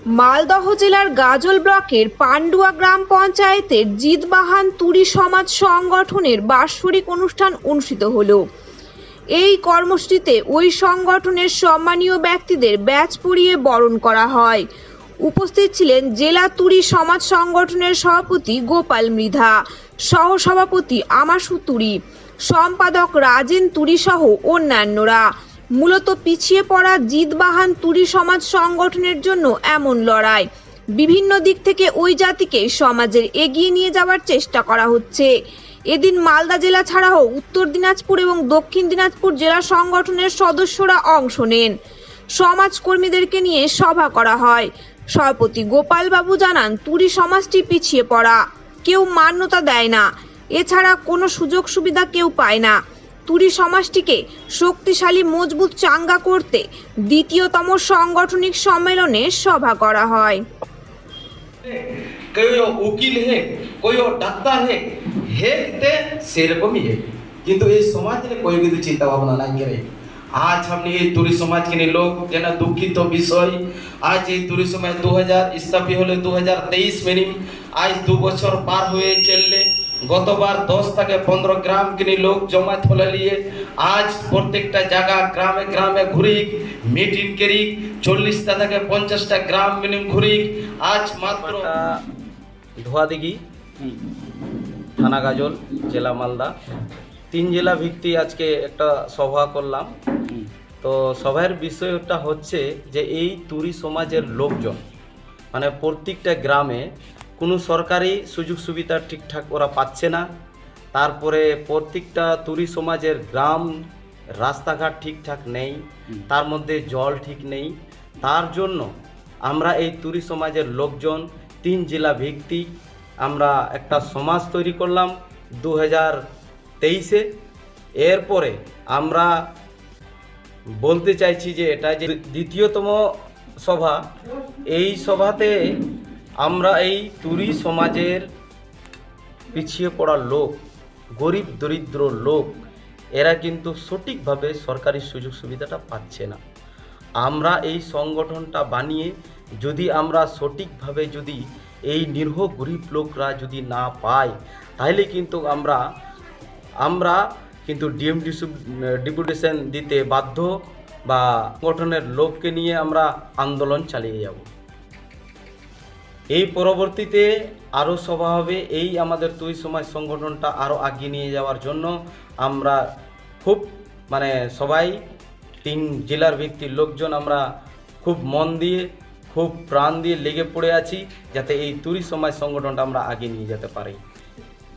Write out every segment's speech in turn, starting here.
মালদহ জেলার গাজল ব্লকের পান্ডুয়া গ্রাম পঞ্চায়েতের জিতবাহান তুরি সমাজ সংগঠনের বাৎসরিক অনুষ্ঠান অনুষ্ঠিত হলো। এই কর্মসূচিতে ওই সংগঠনের সম্মানীয় ব্যক্তিদের ব্যাচ পরিয়ে বরণ করা হয়। উপস্থিত ছিলেন জেলা তুরি সমাজ সংগঠনের সভাপতি গোপাল মৃধা, সহসভাপতি আমাশু তুরি, সম্পাদক রাজেন তুরি সহ অন্যান্যরা। মূলত পিছিয়ে পড়া জিতবাহান তুরি সমাজ সংগঠনের জন্য এমন লড়াই, বিভিন্ন দিক থেকে ওই জাতিকে সমাজের এগিয়ে নিয়ে যাওয়ার চেষ্টা করা হচ্ছে। এদিন মালদা জেলা ছাড়াও উত্তর দিনাজপুর এবং দক্ষিণ দিনাজপুর জেলা সংগঠনের সদস্যরা অংশ নেন। সমাজকর্মীদেরকে নিয়ে সভা করা হয়। সভাপতি গোপাল বাবু জানান, তুরি সমাজটি পিছিয়ে পড়া, কেউ মান্যতা দেয় না, এছাড়া কোনো সুযোগ সুবিধা কেউ পায় না। তুরি সমাজটিকে শক্তিশালী মজবুত চাঙ্গা করতে দ্বিতীয়তম সাংগঠনিক সম্মেলনে সভা করা হয়। कोई उकिल है, कोई डाक्तार है ते सेरकम ही है, किंतु ये समाज ने कोई भी चिंता भावना नहीं करे। आज हमने ये तुरी समाज के लोग केना दुखित तो विषय, आज ये तुरी समाज 2000 स्थापित होले 2023 में आज 2 বছর पार हुए चलले। गतबार 10 থেকে 15 গ্রাম के लोग जमा थोले लिए। आज प्रत्येकटा जगह ग्रामे ग्रामे घुरी मीटिंग करी 40টা থেকে 50টা গ্রাম मिनिमम घुरी। आज मात्र ধোয়াদিঘি থানা গাজল জেলা মালদা 3 জেলা ভিত্তি আজকে একটা সভা করলাম। তো সভার বিষয়টা হচ্ছে যে এই তুরি সমাজের লোকজন মানে প্রত্যেকটা গ্রামে কোনো সরকারি সুযোগ সুবিধা ঠিকঠাক ওরা পাচ্ছে না। তারপরে প্রত্যেকটা তুরি সমাজের গ্রাম রাস্তাঘাট ঠিকঠাক নেই, তার মধ্যে জল ঠিক নেই। তার জন্য আমরা এই তুরি সমাজের লোকজন 3 জেলা ভিত্তিক আমরা একটা সমাজ তৈরি করলাম 2023-এ। এরপরে আমরা বলতে চাইছি যে এটা যে দ্বিতীয়তম সভা, এই সভাতে আমরা এই তুরি সমাজের পিছিয়ে পড়া লোক, গরিব দরিদ্র লোক, এরা কিন্তু সঠিকভাবে সরকারি সুযোগ সুবিধাটা পাচ্ছে না। আমরা এই সংগঠনটা বানিয়ে যদি আমরা সঠিকভাবে যদি এই নিরীহ গরিব লোকরা যদি না পায়, তাহলে কিন্তু আমরা কিন্তু ডেপুটেশন দিতে বাধ্য বা সংগঠনের লোককে নিয়ে আমরা আন্দোলন চালিয়ে যাব। এই পরবর্তীতে আরও সভা হবে। এই আমাদের তুরি সমাজ সংগঠনটা আরও এগিয়ে নিয়ে যাওয়ার জন্য আমরা খুব সবাই 3 জেলার ভিত্তির লোকজন আমরা খুব মন দিয়ে খুব প্রাণ দিয়ে লেগে পড়ে আছি যাতে এই তুরি সমাজ সংগঠনটা আমরা আগে নিয়ে যেতে পারি।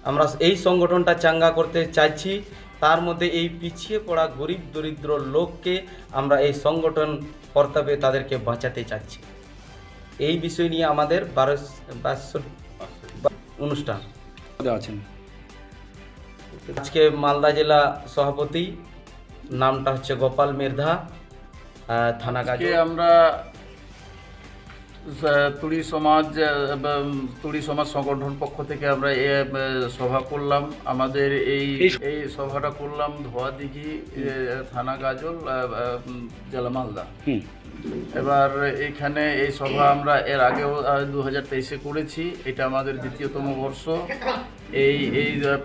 আমরা এই সংগঠনটা চাঙ্গা করতে চাইছি, তার মধ্যে এই পিছিয়ে পড়া গরিব দরিদ্র লোককে আমরা এই সংগঠন কর্তব্যে তাদেরকে বাঁচাতে চাচ্ছি। এই বিষয় নিয়ে আমাদের 12 অনুষ্ঠান আছেন। আজকে মালদা জেলা সভাপতি, নামটা হচ্ছে গোপাল মৃধা, থানা গাজল। আমরা তুরি সমাজ সংগঠন পক্ষ থেকে আমরা সভা করলাম। আমাদের এই সভাটা করলাম ধোয়াদিঘি থানা গাজল জেলা মালদা। এবার এখানে এই সভা আমরা এর আগেও 2023-এ করেছি। এটা আমাদের দ্বিতীয়তম বর্ষ। এই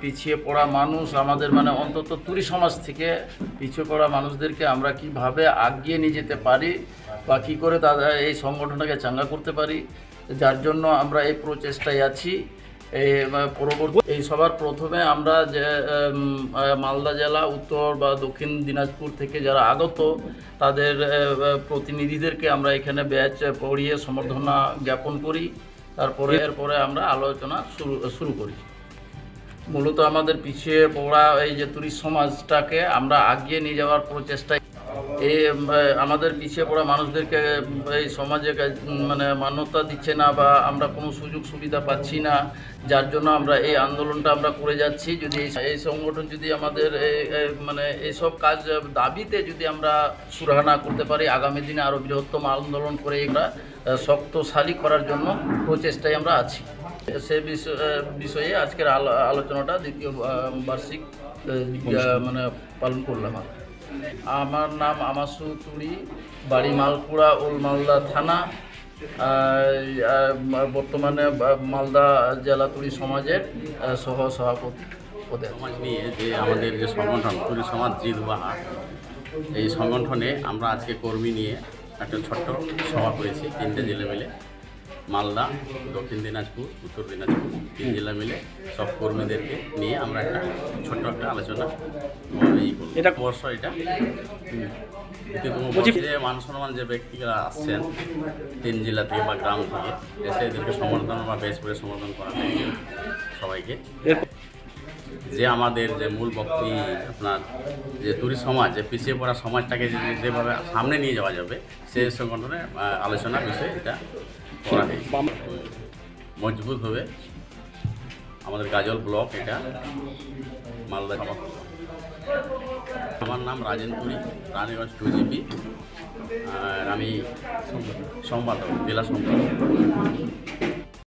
পিছিয়ে পড়া মানুষ আমাদের অন্তত তুরি সমাজ থেকে পিছিয়ে পড়া মানুষদেরকে আমরা কিভাবে আগিয়ে নিয়ে যেতে পারি বা কী করে তাদের এই সংগঠনটাকে চাঙ্গা করতে পারি, যার জন্য আমরা এই প্রচেষ্টায় আছি। এই সবার প্রথমে আমরা যে মালদা জেলা উত্তর বা দক্ষিণ দিনাজপুর থেকে যারা আগত তাদের প্রতিনিধিদেরকে আমরা এখানে ব্যাচ পড়িয়ে সম্বর্ধনা জ্ঞাপন করি। এরপরে আমরা আলোচনা শুরু করি। মূলত আমাদের পিছিয়ে পড়া এই যে তুরি সমাজটাকে আমরা আগিয়ে নিয়ে যাওয়ার প্রচেষ্টায় এই আমাদের পিছিয়ে পড়া মানুষদেরকে এই সমাজে মান্যতা দিচ্ছে না বা আমরা কোনো সুযোগ সুবিধা পাচ্ছি না, যার জন্য আমরা এই আন্দোলনটা আমরা করে যাচ্ছি। যদি এই সংগঠন যদি আমাদের এইসব কাজ দাবিতে যদি আমরা সুরাহা না করতে পারি, আগামী দিনে আরও বৃহত্তম আন্দোলন করে এগুলা শক্তশালী করার জন্য প্রচেষ্টায় আমরা আছি। সে বিষয়ে আজকের আলোচনাটা দ্বিতীয় বার্ষিক পালন করলাম। আমার নাম আমাশু তুরি, বাড়ি মালপুরা, ওল মালদা থানা। বর্তমানে মালদা জেলা তুরি সমাজের সহ সভাপতি পদে আছি। সমাজ নিয়ে যে আমাদের যে সংগঠন তুরি সমাজ জিতবাহা, এই সংগঠনে আমরা আজকে কর্মী নিয়ে একটা ছোট্ট সভা করেছি 3টে জেলা মিলে, মালদা, দক্ষিণ দিনাজপুর, উত্তর দিনাজপুর 3 জেলা মিলে সব কর্মীদেরকে নিয়ে আমরা একটা ছোট্ট একটা আলোচনা এটা বর্ষ এটা যে মান সম্মান যে ব্যক্তিরা আসছেন 3 জেলা থেকে বা গ্রাম থেকে এসে এদেরকে সমর্থন বা বেশ করে সমর্থন করা হয়েছে সবাইকে। যে আমাদের যে মূল বক্তব্য আপনার যে তুরি সমাজ, যে পিছিয়ে পড়া সমাজটাকে যেভাবে সামনে নিয়ে যাওয়া যাবে সেই সংগঠনের আলোচনা বিষয়ে এটা করা হয়েছে। মজবুত হবে আমাদের গাজল ব্লক, এটা মালদা। আমার নাম রাজেন তুরি, রানীগঞ্জ 2GB, আর আমি সম্পাদক, জেলা সম্পাদক।